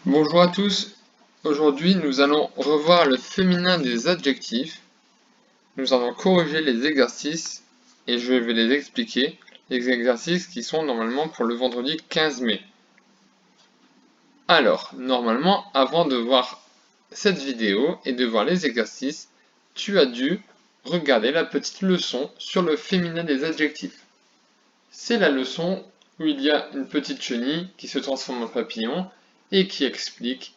Bonjour à tous, aujourd'hui nous allons revoir le féminin des adjectifs, nous allons corriger les exercices et je vais les expliquer, les exercices qui sont normalement pour le vendredi 15 mai. Alors, normalement, avant de voir cette vidéo et de voir les exercices, tu as dû regarder la petite leçon sur le féminin des adjectifs. C'est la leçon où il y a une petite chenille qui se transforme en papillon et qui explique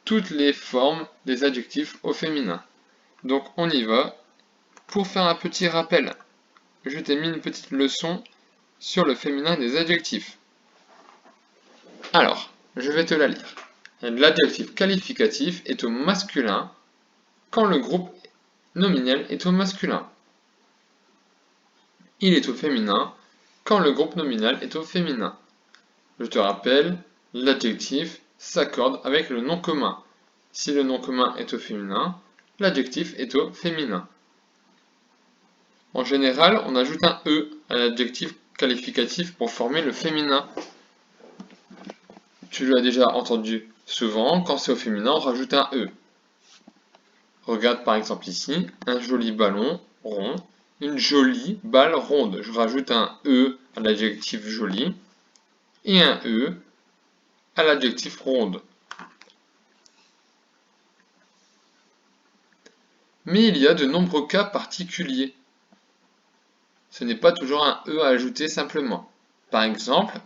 toutes les formes des adjectifs au féminin. Donc on y va. Pour faire un petit rappel, je t'ai mis une petite leçon sur le féminin des adjectifs. Alors, je vais te la lire. L'adjectif qualificatif est au masculin quand le groupe nominal est au masculin. Il est au féminin quand le groupe nominal est au féminin. Je te rappelle, l'adjectif s'accorde avec le nom commun. Si le nom commun est au féminin, l'adjectif est au féminin. En général, on ajoute un E à l'adjectif qualificatif pour former le féminin. Tu l'as déjà entendu souvent, quand c'est au féminin, on rajoute un E. Regarde par exemple ici, un joli ballon rond, une jolie balle ronde. Je rajoute un E à l'adjectif joli et un E à l'adjectif ronde. Mais il y a de nombreux cas particuliers. Ce n'est pas toujours un E à ajouter simplement. Par exemple,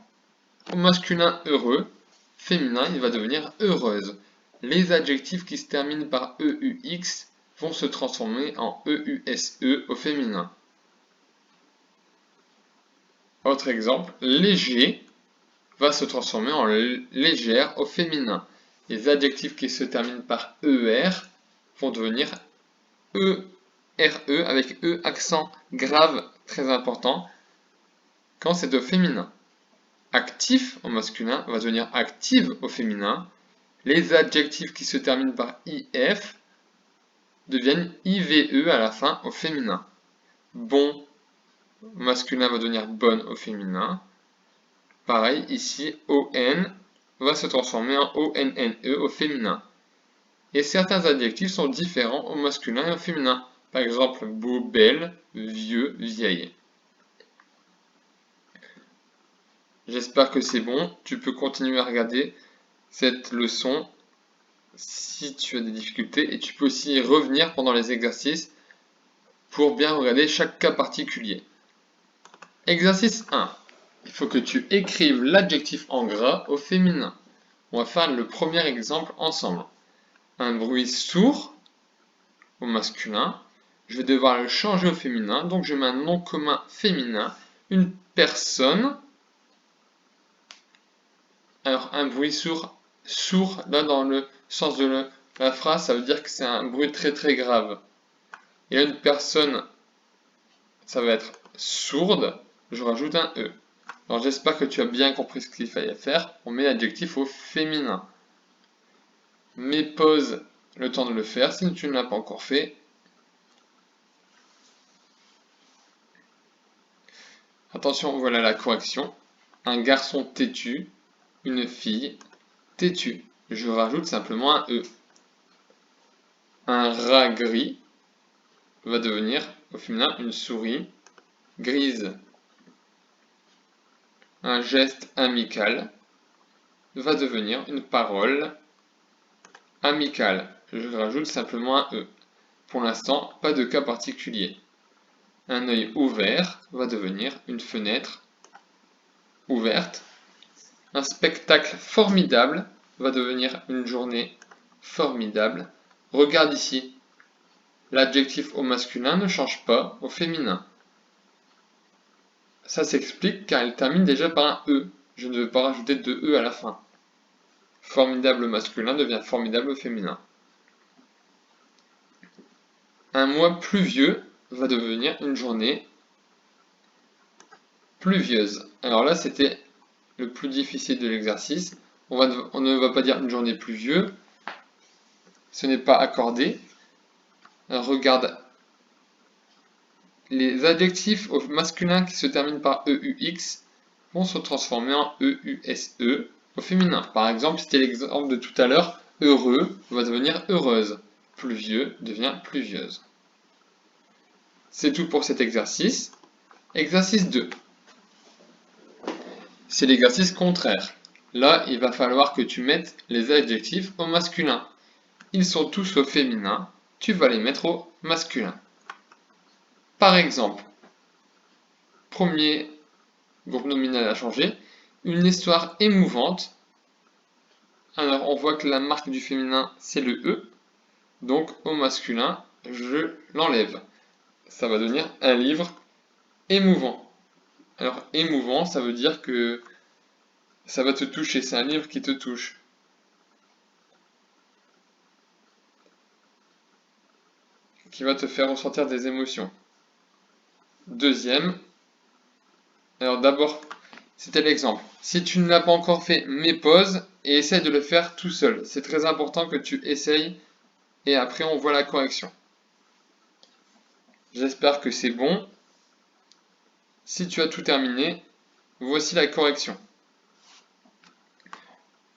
au masculin heureux, féminin, il va devenir heureuse. Les adjectifs qui se terminent par EUX vont se transformer en EUSE au féminin. Autre exemple, léger va se transformer en légère au féminin. Les adjectifs qui se terminent par ER vont devenir ERE avec E accent grave très important quand c'est au féminin. Actif au masculin va devenir active au féminin. Les adjectifs qui se terminent par IF deviennent IVE à la fin au féminin. Bon au masculin va devenir bonne au féminin. Pareil, ici, ON va se transformer en ONNE au féminin. Et certains adjectifs sont différents au masculin et au féminin. Par exemple, beau, belle, vieux, vieille. J'espère que c'est bon. Tu peux continuer à regarder cette leçon si tu as des difficultés et tu peux aussi y revenir pendant les exercices pour bien regarder chaque cas particulier. Exercice 1. Il faut que tu écrives l'adjectif en gras au féminin. On va faire le premier exemple ensemble. Un bruit sourd au masculin. Je vais devoir le changer au féminin, donc je mets un nom commun féminin. Une personne. Alors un bruit sourd, là dans le sens de la phrase, ça veut dire que c'est un bruit très très grave. Et une personne, ça va être sourde, je rajoute un E. Alors j'espère que tu as bien compris ce qu'il fallait faire. On met l'adjectif au féminin. Mais pause le temps de le faire si tu ne l'as pas encore fait. Attention, voilà la correction. Un garçon têtu, une fille têtue. Je rajoute simplement un E. Un rat gris va devenir au féminin une souris grise. Un geste amical va devenir une parole amicale. Je rajoute simplement un E. Pour l'instant, pas de cas particulier. Un œil ouvert va devenir une fenêtre ouverte. Un spectacle formidable va devenir une journée formidable. Regarde ici. L'adjectif au masculin ne change pas au féminin. Ça s'explique car il termine déjà par un E. Je ne veux pas rajouter de E à la fin. Formidable au masculin devient formidable au féminin. Un mois pluvieux va devenir une journée pluvieuse. Alors là, c'était le plus difficile de l'exercice. On ne va pas dire une journée pluvieuse. Ce n'est pas accordé. Regarde les adjectifs au masculin qui se terminent par EUX vont se transformer en EUSE au féminin. Par exemple, c'était l'exemple de tout à l'heure, heureux va devenir heureuse. Pluvieux devient pluvieuse. C'est tout pour cet exercice. Exercice 2. C'est l'exercice contraire. Là, il va falloir que tu mettes les adjectifs au masculin. Ils sont tous au féminin, tu vas les mettre au masculin. Par exemple, premier groupe nominal à changer, une histoire émouvante. Alors, on voit que la marque du féminin, c'est le E. Donc, au masculin, je l'enlève. Ça va devenir un livre émouvant. Alors, émouvant, ça veut dire que ça va te toucher. C'est un livre qui te touche. Qui va te faire ressentir des émotions. Deuxième, alors d'abord, c'était l'exemple. Si tu ne l'as pas encore fait, mets pause et essaye de le faire tout seul. C'est très important que tu essayes et après on voit la correction. J'espère que c'est bon. Si tu as tout terminé, voici la correction.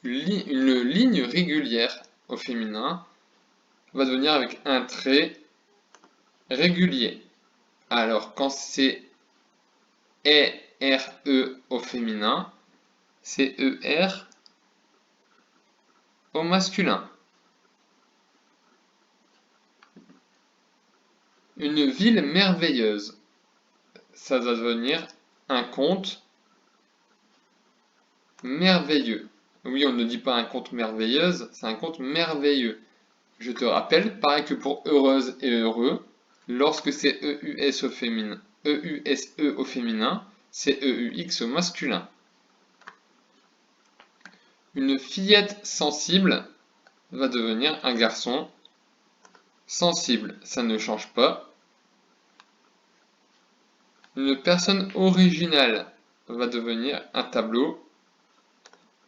Une ligne régulière au féminin va devenir avec un trait régulier. Alors quand c'est E-R-E au féminin, c'est E-R au masculin. Une ville merveilleuse, ça va devenir un conte merveilleux. Oui, on ne dit pas un conte merveilleuse, c'est un conte merveilleux. Je te rappelle, pareil que pour heureuse et heureux, lorsque c'est EUS au féminin, EUSE au féminin, c'est EUX au masculin. Une fillette sensible va devenir un garçon sensible, ça ne change pas. Une personne originale va devenir un tableau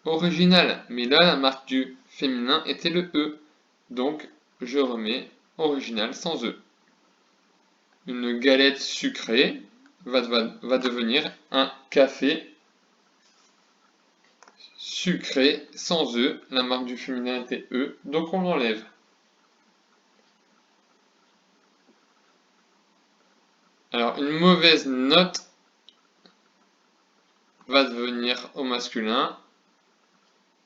original, mais là la marque du féminin était le E, donc je remets original sans E. Une galette sucrée va devenir un café sucré sans E, la marque du féminin était E, donc on l'enlève. Alors une mauvaise note va devenir au masculin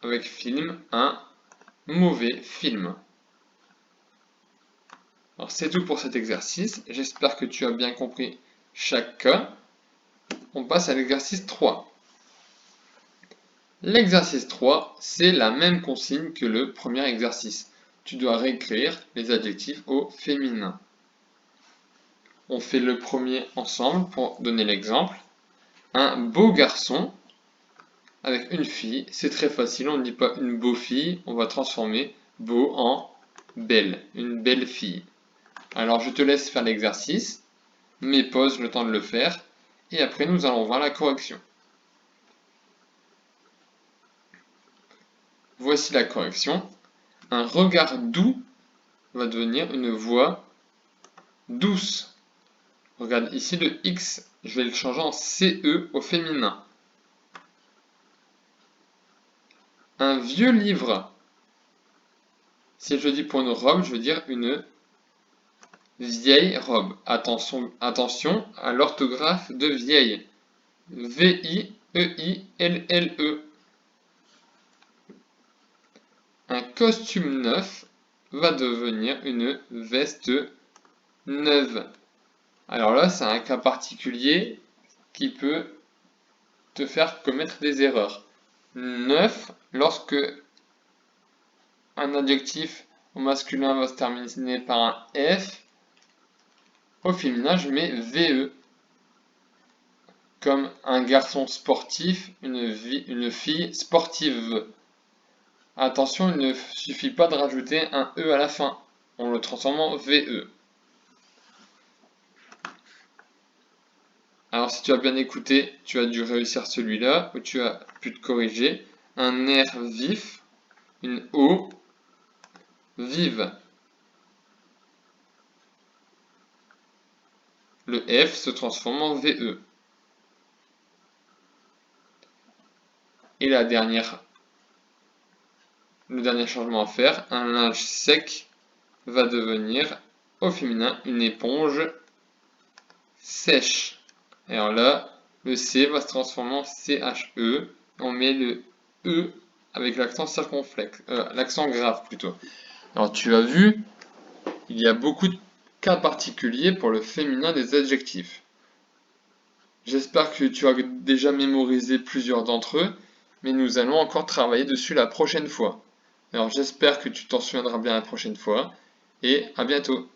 avec film, un mauvais film. Alors c'est tout pour cet exercice, j'espère que tu as bien compris chaque cas. On passe à l'exercice 3. L'exercice 3, c'est la même consigne que le premier exercice. Tu dois réécrire les adjectifs au féminin. On fait le premier ensemble pour donner l'exemple. Un beau garçon avec une fille, c'est très facile, on ne dit pas une beau fille, on va transformer beau en belle, une belle fille. Alors je te laisse faire l'exercice, mets pause le temps de le faire, et après nous allons voir la correction. Voici la correction. Un regard doux va devenir une voix douce. Regarde ici le X, je vais le changer en CE au féminin. Un vieux livre. Si je dis pour une robe, je veux dire une vieille robe. Attention à l'orthographe de vieille. V-I-E-I-L-L-E. Un costume neuf va devenir une veste neuve. Alors là, c'est un cas particulier qui peut te faire commettre des erreurs. Neuf, lorsque un adjectif au masculin va se terminer par un F, au féminin, je mets VE. Comme un garçon sportif, une fille sportive. Attention, il ne suffit pas de rajouter un E à la fin. On le transforme en VE. Alors si tu as bien écouté, tu as dû réussir celui-là, où tu as pu te corriger. Un R vif, une O vive. Le F se transforme en VE. Et la dernière le dernier changement à faire, un linge sec va devenir au féminin une éponge sèche. Et alors là, le C va se transformer en CHE. On met le E avec l'accent circonflexe, l'accent grave plutôt. Alors tu as vu, il y a beaucoup de cas particuliers pour le féminin des adjectifs. J'espère que tu as déjà mémorisé plusieurs d'entre eux, mais nous allons encore travailler dessus la prochaine fois. Alors j'espère que tu t'en souviendras bien la prochaine fois, et à bientôt.